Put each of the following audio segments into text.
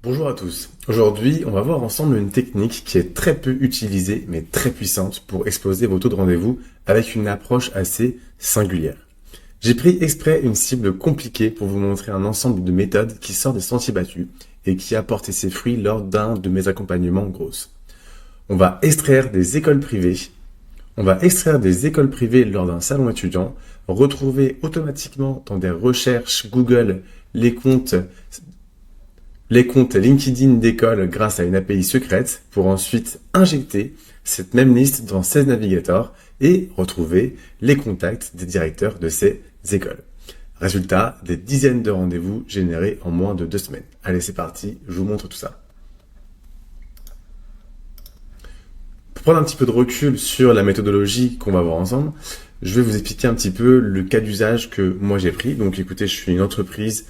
Bonjour à tous. Aujourd'hui, on va voir ensemble une technique qui est très peu utilisée mais très puissante pour exploser vos taux de rendez-vous avec une approche assez singulière. J'ai pris exprès une cible compliquée pour vous montrer un ensemble de méthodes qui sort des sentiers battus et qui a porté ses fruits lors d'un de mes accompagnements grosses. On va extraire des écoles privées. On va extraire des écoles privées lors d'un salon étudiant, retrouver automatiquement dans des recherches Google les comptes LinkedIn d'écoles grâce à une API secrète pour ensuite injecter cette même liste dans 16 navigateurs et retrouver les contacts des directeurs de ces écoles. Résultat, des dizaines de rendez-vous générés en moins de 2 semaines. Allez, c'est parti, je vous montre tout ça. Pour prendre un petit peu de recul sur la méthodologie qu'on va voir ensemble, je vais vous expliquer un petit peu le cas d'usage que moi j'ai pris. Donc écoutez, je suis une entreprise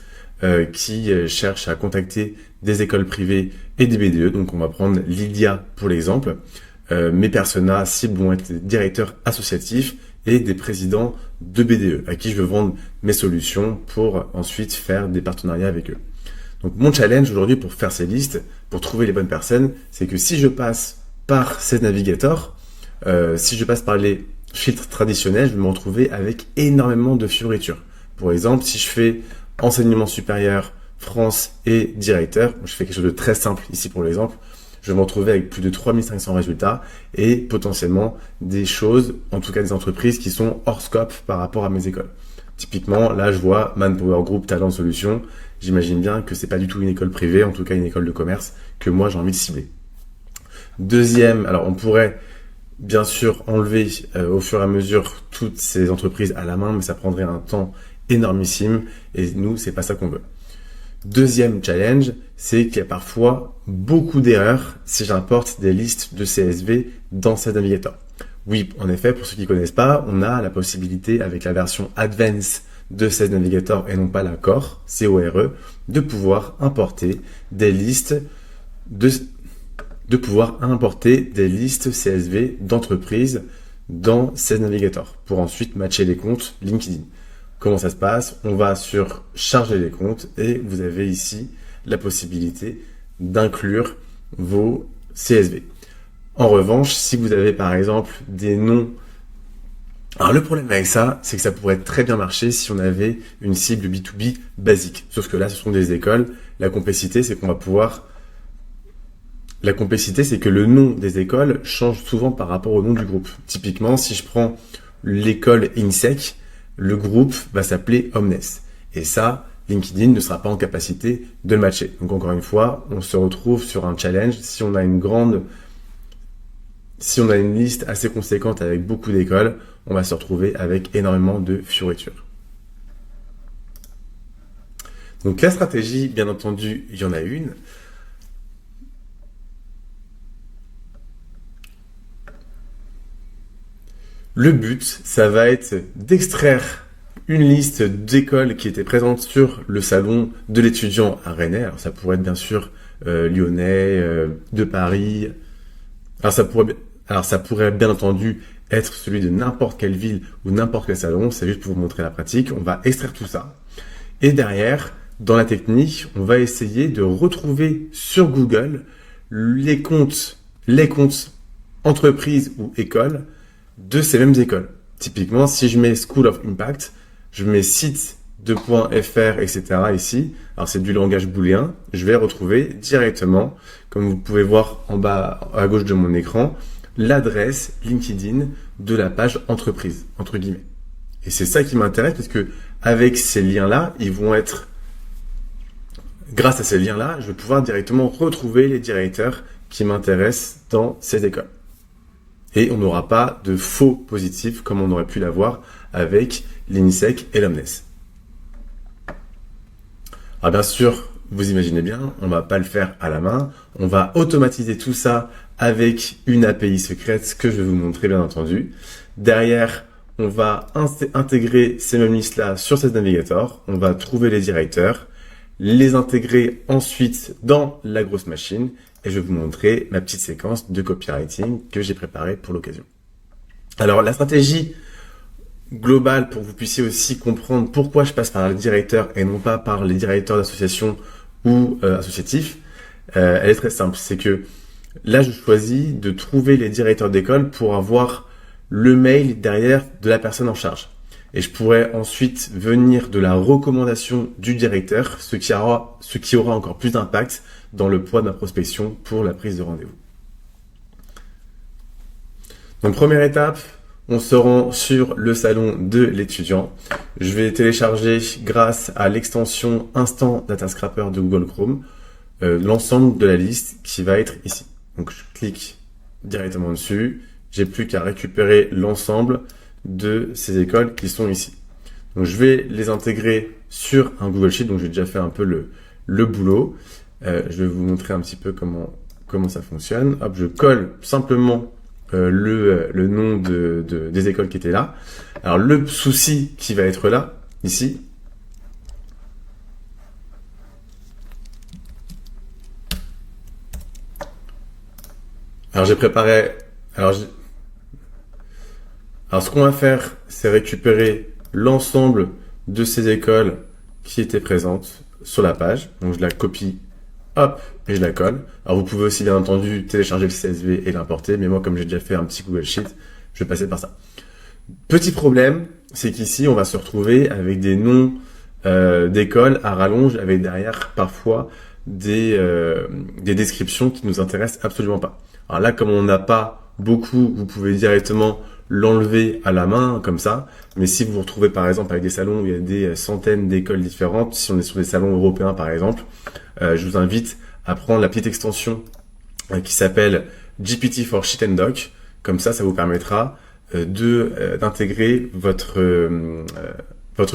qui cherche à contacter des écoles privées et des BDE. Donc on va prendre Lydia pour l'exemple. Mes personas cibles vont être des directeurs associatifs et des présidents de BDE à qui je veux vendre mes solutions pour ensuite faire des partenariats avec eux. Donc mon challenge aujourd'hui pour faire ces listes, pour trouver les bonnes personnes, c'est que si je passe par ces navigateurs, si je passe par les filtres traditionnels, je vais me retrouver avec énormément de fioritures. Pour exemple, si je fais enseignement supérieur, France et directeur, je fais quelque chose de très simple ici pour l'exemple, je vais me retrouver avec plus de 3500 résultats et potentiellement des choses, en tout cas des entreprises qui sont hors scope par rapport à mes écoles. Typiquement, là je vois Manpower Group Talent Solutions, j'imagine bien que c'est pas du tout une école privée, en tout cas une école de commerce que moi j'ai envie de cibler. Deuxième, alors on pourrait bien sûr enlever au fur et à mesure toutes ces entreprises à la main, mais ça prendrait un temps énormissime et nous, c'est pas ça qu'on veut. Deuxième challenge, c'est qu'il y a parfois beaucoup d'erreurs si j'importe des listes de CSV dans ces navigateurs. Oui, en effet, pour ceux qui connaissent pas, on a la possibilité avec la version Advanced de ces navigateurs et non pas la Core, C-O-R-E, de pouvoir importer des listes CSV d'entreprises dans ces navigateurs pour ensuite matcher les comptes LinkedIn. Comment ça se passe? On va sur charger les comptes et vous avez ici la possibilité d'inclure vos CSV. En revanche, si vous avez par exemple des noms... Alors le problème avec ça, c'est que ça pourrait très bien marcher si on avait une cible B2B basique. Sauf que là, ce sont des écoles. La complexité, c'est qu'on va pouvoir... La complexité, c'est que le nom des écoles change souvent par rapport au nom du groupe. Typiquement, si je prends l'école INSEC, le groupe va s'appeler Omnes. Et ça, LinkedIn ne sera pas en capacité de le matcher. Donc encore une fois, on se retrouve sur un challenge. Si on a une liste assez conséquente avec beaucoup d'écoles, on va se retrouver avec énormément de fioritures. Donc la stratégie, bien entendu, il y en a une. Le but, ça va être d'extraire une liste d'écoles qui étaient présentes sur le salon de l'étudiant à Rennais. Alors ça pourrait être bien sûr lyonnais, de Paris. Alors ça pourrait bien entendu être celui de n'importe quelle ville ou n'importe quel salon. C'est juste pour vous montrer la pratique. On va extraire tout ça. Et derrière, dans la technique, on va essayer de retrouver sur Google les comptes entreprises ou écoles de ces mêmes écoles. Typiquement, si je mets School of Impact, je mets site .fr, etc. ici. Alors, c'est du langage booléen. Je vais retrouver directement, comme vous pouvez voir en bas à gauche de mon écran, l'adresse LinkedIn de la page entreprise, entre guillemets. Et c'est ça qui m'intéresse parce que avec ces liens-là, grâce à ces liens-là, je vais pouvoir directement retrouver les directeurs qui m'intéressent dans ces écoles. Et on n'aura pas de faux positifs comme on aurait pu l'avoir avec l'INSEC et l'Omnes. Alors bien sûr, vous imaginez bien, on va pas le faire à la main. On va automatiser tout ça avec une API secrète que je vais vous montrer bien entendu. Derrière, on va intégrer ces mêmes listes-là sur ce navigateur. On va trouver les directeurs, les intégrer ensuite dans la grosse machine et je vais vous montrer ma petite séquence de copywriting que j'ai préparée pour l'occasion. Alors, la stratégie globale pour que vous puissiez aussi comprendre pourquoi je passe par les directeurs et non pas par les directeurs d'associations ou associatifs, elle est très simple. C'est que là, je choisis de trouver les directeurs d'école pour avoir le mail derrière de la personne en charge. Et je pourrais ensuite venir de la recommandation du directeur, ce qui aura encore plus d'impact dans le poids de ma prospection pour la prise de rendez-vous. Donc première étape, on se rend sur le salon de l'étudiant. Je vais télécharger grâce à l'extension Instant Data Scraper de Google Chrome l'ensemble de la liste qui va être ici. Donc je clique directement dessus. J'ai plus qu'à récupérer l'ensemble de ces écoles qui sont ici. Donc je vais les intégrer sur un Google Sheet. Donc j'ai déjà fait un peu le boulot. Je vais vous montrer un petit peu comment ça fonctionne. Hop, je colle simplement le nom des écoles qui étaient là. Alors le souci qui va être là, ici, alors j'ai préparé, alors ce qu'on va faire, c'est récupérer l'ensemble de ces écoles qui étaient présentes sur la page. Donc je la copie, hop, et je la colle. Alors vous pouvez aussi bien entendu télécharger le CSV et l'importer, mais moi comme j'ai déjà fait un petit Google Sheet, je vais passer par ça. Petit problème, c'est qu'ici on va se retrouver avec des noms d'écoles à rallonge, avec derrière parfois des descriptions qui nous intéressent absolument pas. Alors là, comme on n'a pas beaucoup, vous pouvez directement l'enlever à la main comme ça. Mais si vous vous retrouvez par exemple avec des salons où il y a des centaines d'écoles différentes, si on est sur des salons européens par exemple, je vous invite à prendre la petite extension qui s'appelle GPT for Sheet and Doc. Comme ça vous permettra d'intégrer votre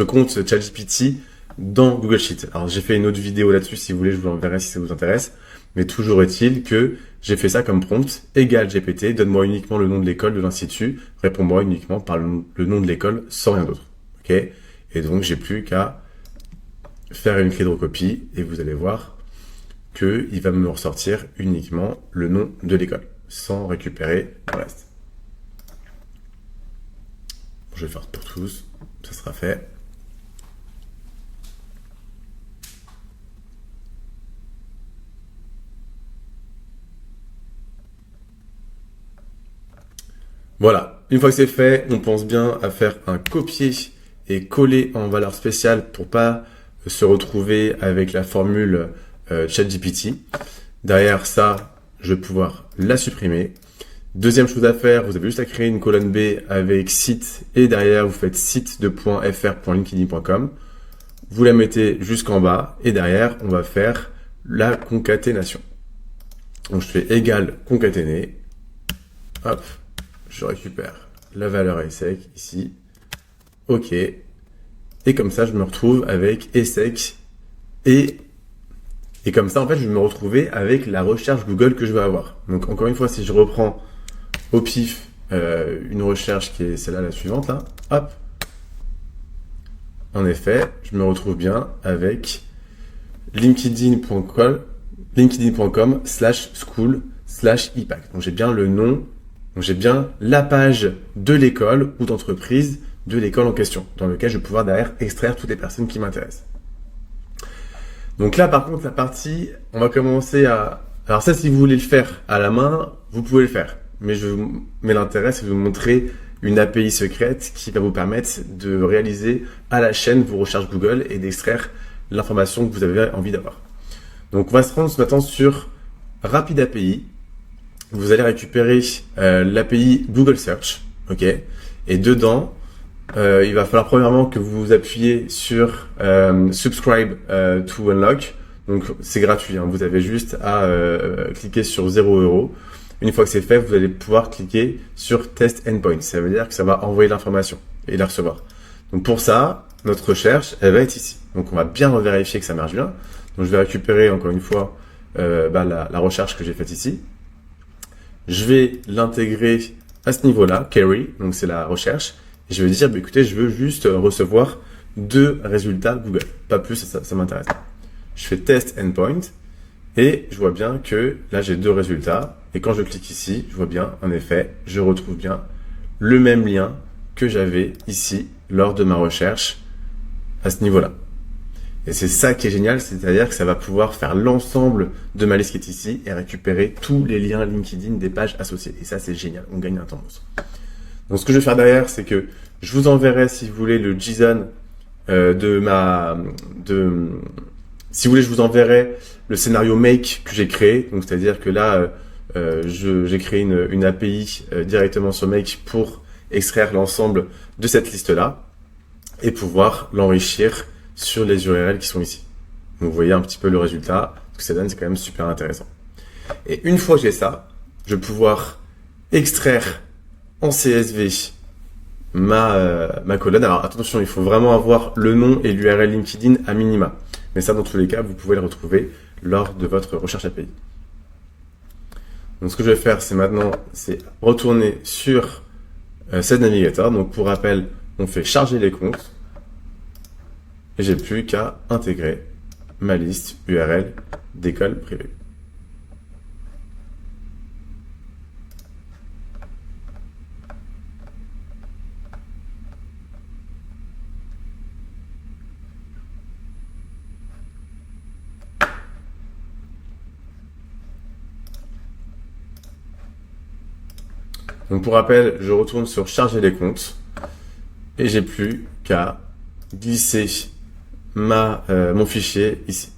compte ChatGPT dans Google Sheet. Alors j'ai fait une autre vidéo là-dessus, si vous voulez, je vous l'enverrai si ça vous intéresse. Mais toujours est-il que j'ai fait ça comme prompt, égal GPT, donne-moi uniquement le nom de l'école, de l'institut, réponds-moi uniquement par le nom de l'école, sans rien d'autre. Ok ? Et donc j'ai plus qu'à faire une clé de recopie, et vous allez voir qu'il va me ressortir uniquement le nom de l'école, sans récupérer le reste. Je vais faire pour tous, ça sera fait. Voilà, une fois que c'est fait, on pense bien à faire un copier et coller en valeur spéciale pour pas se retrouver avec la formule ChatGPT. Derrière ça, je vais pouvoir la supprimer. Deuxième chose à faire, vous avez juste à créer une colonne B avec site et derrière vous faites site.fr.linkedin.com. Vous la mettez jusqu'en bas et derrière on va faire la concaténation. Donc je fais égal concaténer. Hop. Je récupère la valeur ESSEC ici. OK. Et comme ça, je me retrouve avec ESSEC. Et comme ça, en fait, je vais me retrouver avec la recherche Google que je vais avoir. Donc, encore une fois, si je reprends au pif une recherche qui est celle-là, la suivante, là. Hop. En effet, je me retrouve bien avec linkedin.com/school/impact. Donc, j'ai bien le nom. Donc j'ai bien la page de l'école ou d'entreprise de l'école en question, dans lequel je vais pouvoir derrière extraire toutes les personnes qui m'intéressent. Donc là par contre la partie, on va commencer à... Alors ça si vous voulez le faire à la main, vous pouvez le faire. Mais l'intérêt c'est de vous montrer une API secrète qui va vous permettre de réaliser à la chaîne vos recherches Google et d'extraire l'information que vous avez envie d'avoir. Donc on va se rendre ce matin sur Rapid API. Vous allez récupérer l'API Google Search, ok. Et dedans, il va falloir premièrement que vous appuyez sur Subscribe to Unlock. Donc c'est gratuit, hein. Vous avez juste à cliquer sur 0 €. Une fois que c'est fait, vous allez pouvoir cliquer sur Test Endpoint. Ça veut dire que ça va envoyer l'information et la recevoir. Donc pour ça, notre recherche, elle va être ici. Donc on va bien vérifier que ça marche bien. Donc je vais récupérer encore une fois la recherche que j'ai faite ici. Je vais l'intégrer à ce niveau-là, query, donc c'est la recherche, et je vais dire, écoutez, je veux juste recevoir 2 résultats Google, pas plus, ça m'intéresse. Je fais test endpoint, et je vois bien que là j'ai 2 résultats, et quand je clique ici, je vois bien, en effet, je retrouve bien le même lien que j'avais ici lors de ma recherche à ce niveau-là. Et c'est ça qui est génial, c'est-à-dire que ça va pouvoir faire l'ensemble de ma liste qui est ici et récupérer tous les liens LinkedIn des pages associées. Et ça, c'est génial, on gagne un temps monstre. Donc ce que je vais faire derrière, c'est que je vous enverrai, si vous voulez, le JSON si vous voulez, je vous enverrai le scénario make que j'ai créé. Donc c'est-à-dire que là, j'ai créé une API directement sur make pour extraire l'ensemble de cette liste-là et pouvoir l'enrichir sur les URL qui sont ici. Donc vous voyez un petit peu le résultat, ce que ça donne, c'est quand même super intéressant. Et une fois que j'ai ça, je vais pouvoir extraire en CSV ma colonne. Alors attention, il faut vraiment avoir le nom et l'URL LinkedIn à minima. Mais ça, dans tous les cas, vous pouvez le retrouver lors de votre recherche API. Donc ce que je vais faire, c'est maintenant, c'est retourner sur Sales Navigator. Donc pour rappel, on fait charger les comptes. Et j'ai plus qu'à intégrer ma liste URL d'école privée. Donc pour rappel, je retourne sur charger les comptes et j'ai plus qu'à glisser mon fichier ici.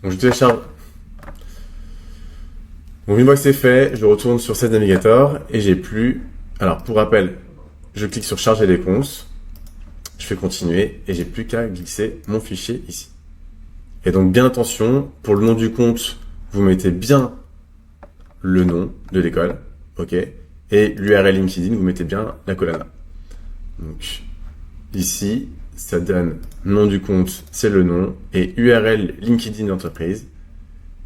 Donc je télécharge. Donc une fois que c'est fait, je retourne sur Sales Navigator et j'ai plus. Alors pour rappel, je clique sur charger les comptes, je fais continuer et j'ai plus qu'à glisser mon fichier ici. Et donc bien attention, pour le nom du compte, vous mettez bien le nom de l'école, ok, et l'URL LinkedIn, vous mettez bien la colonne là. Donc ici, ça donne nom du compte, c'est le nom, et URL LinkedIn d'entreprise,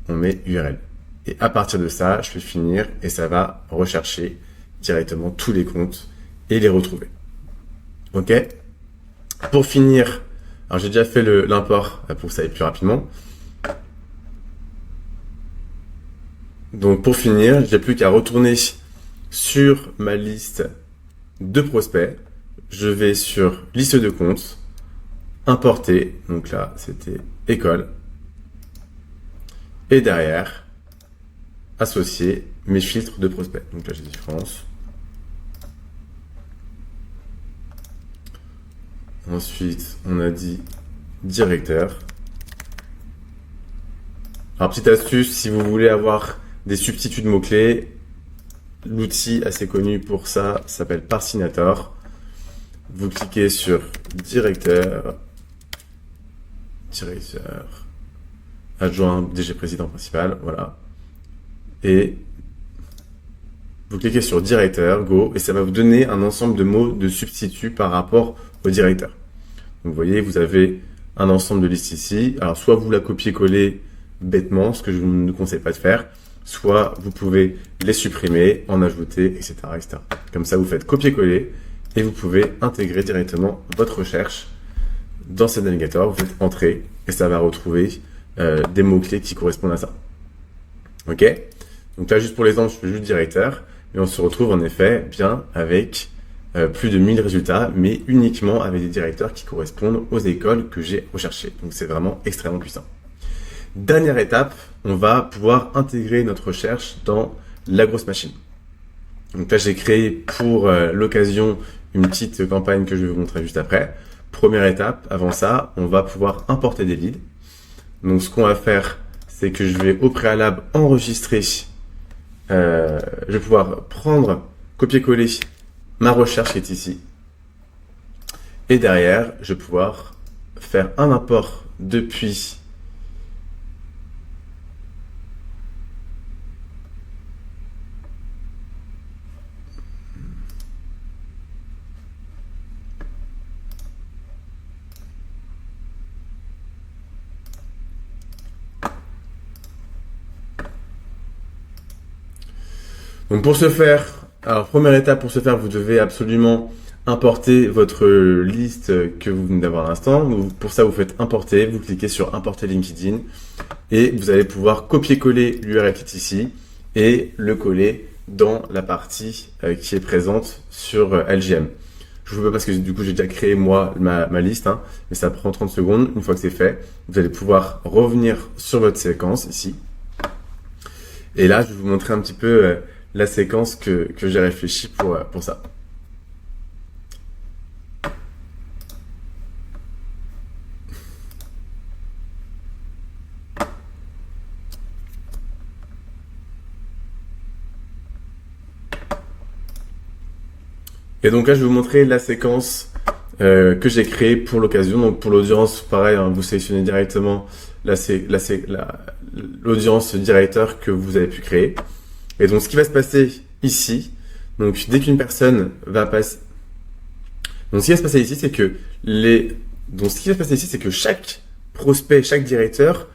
on met URL. Et à partir de ça, je peux finir et ça va rechercher directement tous les comptes et les retrouver. Ok. Pour finir, alors j'ai déjà fait l'import pour que ça aille plus rapidement. Donc pour finir, j'ai plus qu'à retourner sur ma liste de prospects. Je vais sur liste de comptes, importer. Donc là, c'était école. Et derrière, associer mes filtres de prospects. Donc là, j'ai dit France. Ensuite, on a dit directeur. Alors, petite astuce, si vous voulez avoir des substituts de mots-clés, l'outil assez connu pour ça s'appelle Parsinator. Vous cliquez sur directeur, adjoint, DG président principal, voilà. Et vous cliquez sur directeur, go, et ça va vous donner un ensemble de mots de substituts par rapport au directeur. Donc, vous voyez, vous avez un ensemble de listes ici. Alors, soit vous la copiez-collez bêtement, ce que je ne vous conseille pas de faire, soit vous pouvez les supprimer, en ajouter, etc., etc. Comme ça, vous faites copier-coller et vous pouvez intégrer directement votre recherche dans ce navigateur. Vous faites entrer et ça va retrouver des mots-clés qui correspondent à ça. Ok? Donc là, juste pour l'exemple, je fais juste directeur et on se retrouve en effet bien avec plus de 1000 résultats, mais uniquement avec des directeurs qui correspondent aux écoles que j'ai recherchées. Donc c'est vraiment extrêmement puissant. Dernière étape, on va pouvoir intégrer notre recherche dans la grosse machine. Donc là, j'ai créé pour l'occasion une petite campagne que je vais vous montrer juste après. Première étape, avant ça, on va pouvoir importer des leads. Donc ce qu'on va faire, c'est que je vais au préalable enregistrer, je vais pouvoir prendre, copier-coller ma recherche qui est ici. Et derrière, je vais pouvoir faire un import depuis donc pour ce faire, alors première étape pour ce faire, vous devez absolument importer votre liste que vous venez d'avoir à l'instant. Pour ça, vous faites importer, vous cliquez sur importer LinkedIn et vous allez pouvoir copier-coller l'URL qui est ici et le coller dans la partie qui est présente sur LGM. Je vous veux parce que du coup j'ai déjà créé moi ma liste, hein, mais ça prend 30 secondes. Une fois que c'est fait, vous allez pouvoir revenir sur votre séquence ici. Et là, je vais vous montrer un petit peu la séquence que j'ai réfléchi pour ça. Et donc là, je vais vous montrer la séquence que j'ai créée pour l'occasion. Donc pour l'audience, pareil, hein, vous sélectionnez directement l'audience directeur que vous avez pu créer. Et donc ce qui va se passer ici, donc dès qu'une personne va passer, donc ce qui va se passer ici, c'est que chaque prospect, chaque directeur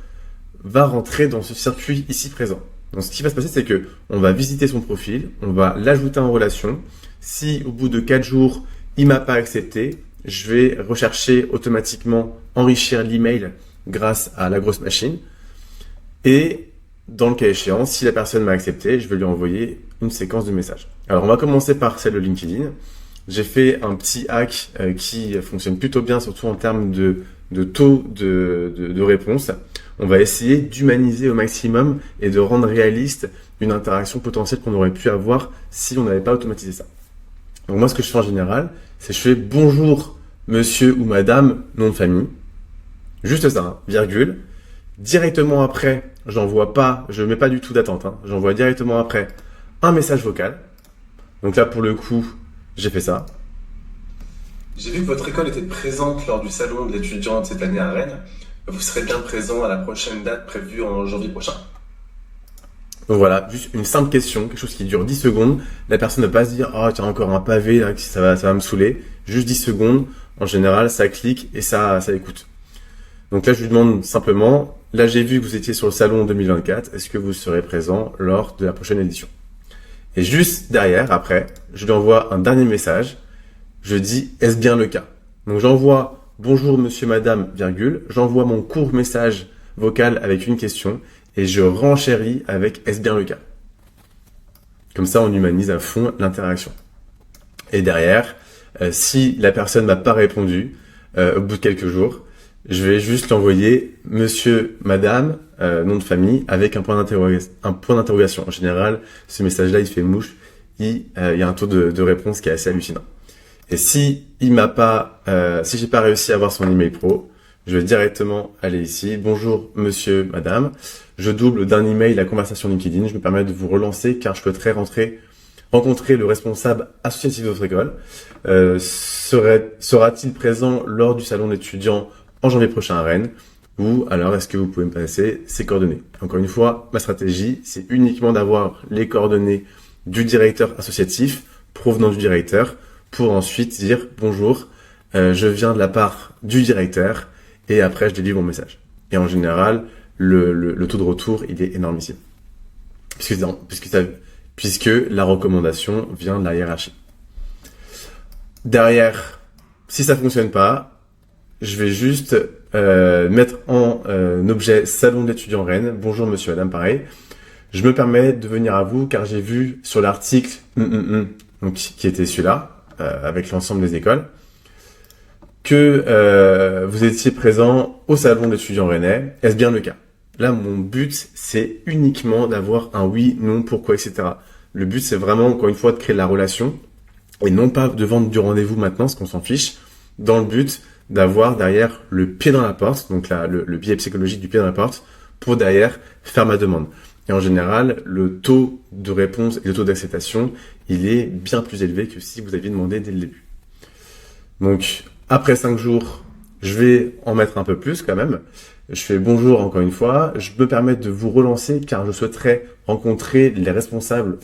va rentrer dans ce circuit ici présent. Donc ce qui va se passer, c'est que on va visiter son profil, on va l'ajouter en relation. Si au bout de 4 jours, il m'a pas accepté, je vais rechercher automatiquement enrichir l'email grâce à la grosse machine. Et dans le cas échéant, si la personne m'a accepté, je vais lui envoyer une séquence de messages. Alors on va commencer par celle de LinkedIn. J'ai fait un petit hack qui fonctionne plutôt bien, surtout en termes de taux de réponse. On va essayer d'humaniser au maximum et de rendre réaliste une interaction potentielle qu'on aurait pu avoir si on n'avait pas automatisé ça. Donc moi, ce que je fais en général, c'est je fais bonjour monsieur ou madame, nom de famille. Juste ça, hein, virgule. Directement après, je mets pas du tout d'attente, hein, j'envoie directement après un message vocal. Donc là, pour le coup, j'ai fait ça. J'ai vu que votre école était présente lors du salon de l'étudiant de cette année à Rennes. Vous serez bien présent à la prochaine date prévue en janvier prochain. Donc voilà, juste une simple question, quelque chose qui dure 10 secondes. La personne ne va pas se dire « Oh, tiens, encore un pavé, là, ça va me saouler. » Juste 10 secondes. En général, ça clique et ça écoute. Donc là, je lui demande simplement, là, j'ai vu que vous étiez sur le salon en 2024. Est-ce que vous serez présent lors de la prochaine édition? Et juste derrière, après, je lui envoie un dernier message. Je dis, est-ce bien le cas? Donc j'envoie bonjour monsieur, madame, virgule. J'envoie mon court message vocal avec une question et je renchéris avec est-ce bien le cas? Comme ça, on humanise à fond l'interaction. Et derrière, si la personne m'a pas répondu au bout de quelques jours, je vais juste l'envoyer monsieur, madame, nom de famille avec un point d'interrogation. En général, ce message-là, il fait mouche. Il y a un taux de réponse qui est assez hallucinant. Et si j'ai pas réussi à avoir son email pro, je vais directement aller ici. Bonjour monsieur, madame. Je double d'un email la conversation LinkedIn. Je me permets de vous relancer car je souhaiterais rencontrer le responsable associatif de votre école. Sera-t-il présent lors du salon d'étudiants en janvier prochain à Rennes? Ou alors est-ce que vous pouvez me passer ses coordonnées? Encore une fois, ma stratégie, c'est uniquement d'avoir les coordonnées du directeur associatif provenant du directeur pour ensuite dire bonjour, je viens de la part du directeur et après je délivre mon message. Et en général, le taux de retour, il est énormissime. Puisque la recommandation vient de la hiérarchie. Derrière, si ça fonctionne pas, je vais juste mettre en objet salon d'étudiants Rennes. Bonjour monsieur, madame, pareil. Je me permets de venir à vous car j'ai vu sur l'article donc, qui était celui-là, avec l'ensemble des écoles, que vous étiez présent au salon d'étudiants rennais. Est-ce bien le cas? Là, mon but, c'est uniquement d'avoir un oui, non, pourquoi, etc. Le but, c'est vraiment, encore une fois, de créer de la relation et non pas de vendre du rendez-vous maintenant, parce qu'on s'en fiche, dans le but d'avoir derrière le pied dans la porte, donc là, le biais psychologique du pied dans la porte, pour derrière faire ma demande. Et en général, le taux de réponse et le taux d'acceptation, il est bien plus élevé que si vous aviez demandé dès le début. Donc, après 5 jours, je vais en mettre un peu plus quand même. Je fais bonjour encore une fois. Je me permets de vous relancer car je souhaiterais rencontrer le responsable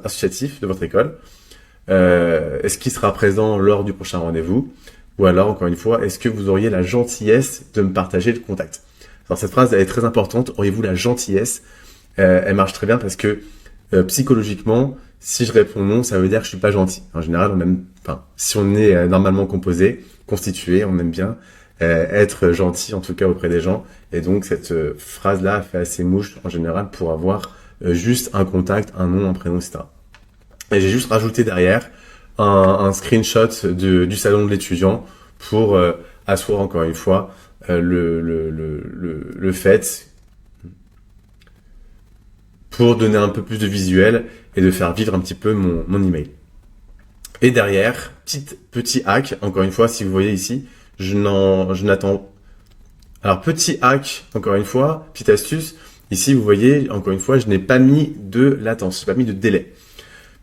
associatif de votre école. Est-ce qu'il sera présent lors du prochain rendez-vous? Ou alors, encore une fois, est-ce que vous auriez la gentillesse de me partager le contact? Alors, cette phrase, elle est très importante. Auriez-vous la gentillesse? Elle marche très bien parce que psychologiquement, Si je réponds non, ça veut dire que je suis pas gentil. En général, si on est normalement constitué, on aime bien être gentil, en tout cas auprès des gens. Et donc, cette phrase-là fait assez mouche, en général, pour avoir juste un contact, un nom, un prénom, etc. Et j'ai juste rajouté derrière un screenshot du salon de l'étudiant pour asseoir encore une fois le fait, pour donner un peu plus de visuel et de faire vivre un petit peu mon email. Et derrière, petit hack, encore une fois, si vous voyez ici, je n'attends. Alors petit hack, encore une fois, petite astuce. Ici, vous voyez, encore une fois, je n'ai pas mis de latence, je n'ai pas mis de délai.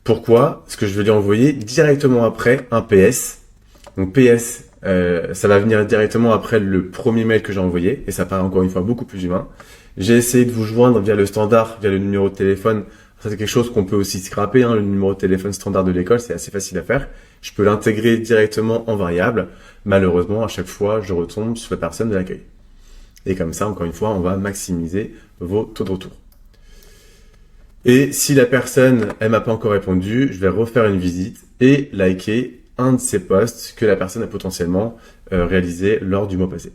Pourquoi? Parce que je vais lui envoyer directement après un PS. Donc PS, ça va venir directement après le premier mail que j'ai envoyé, et ça paraît encore une fois beaucoup plus humain. J'ai essayé de vous joindre via le standard, via le numéro de téléphone. Ça, c'est quelque chose qu'on peut aussi scraper, hein, le numéro de téléphone standard de l'école, c'est assez facile à faire. Je peux l'intégrer directement en variable. Malheureusement, à chaque fois, je retombe sur la personne de l'accueil. Et comme ça, encore une fois, on va maximiser vos taux de retour. Et si la personne, elle m'a pas encore répondu, je vais refaire une visite et liker un de ces posts que la personne a potentiellement réalisé lors du mois passé.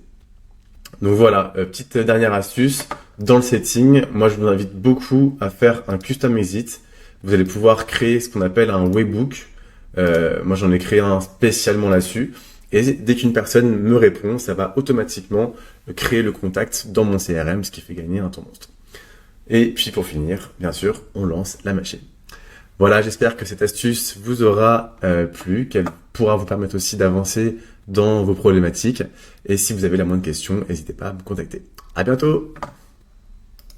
Donc voilà, petite dernière astuce. Dans le setting, moi je vous invite beaucoup à faire un custom exit. Vous allez pouvoir créer ce qu'on appelle un webhook. Moi j'en ai créé un spécialement là-dessus. Et dès qu'une personne me répond, ça va automatiquement créer le contact dans mon CRM, ce qui fait gagner un temps monstre. Et puis pour finir, bien sûr, on lance la machine. Voilà, j'espère que cette astuce vous aura plu, qu'elle pourra vous permettre aussi d'avancer dans vos problématiques. Et si vous avez la moindre question, n'hésitez pas à me contacter. À bientôt!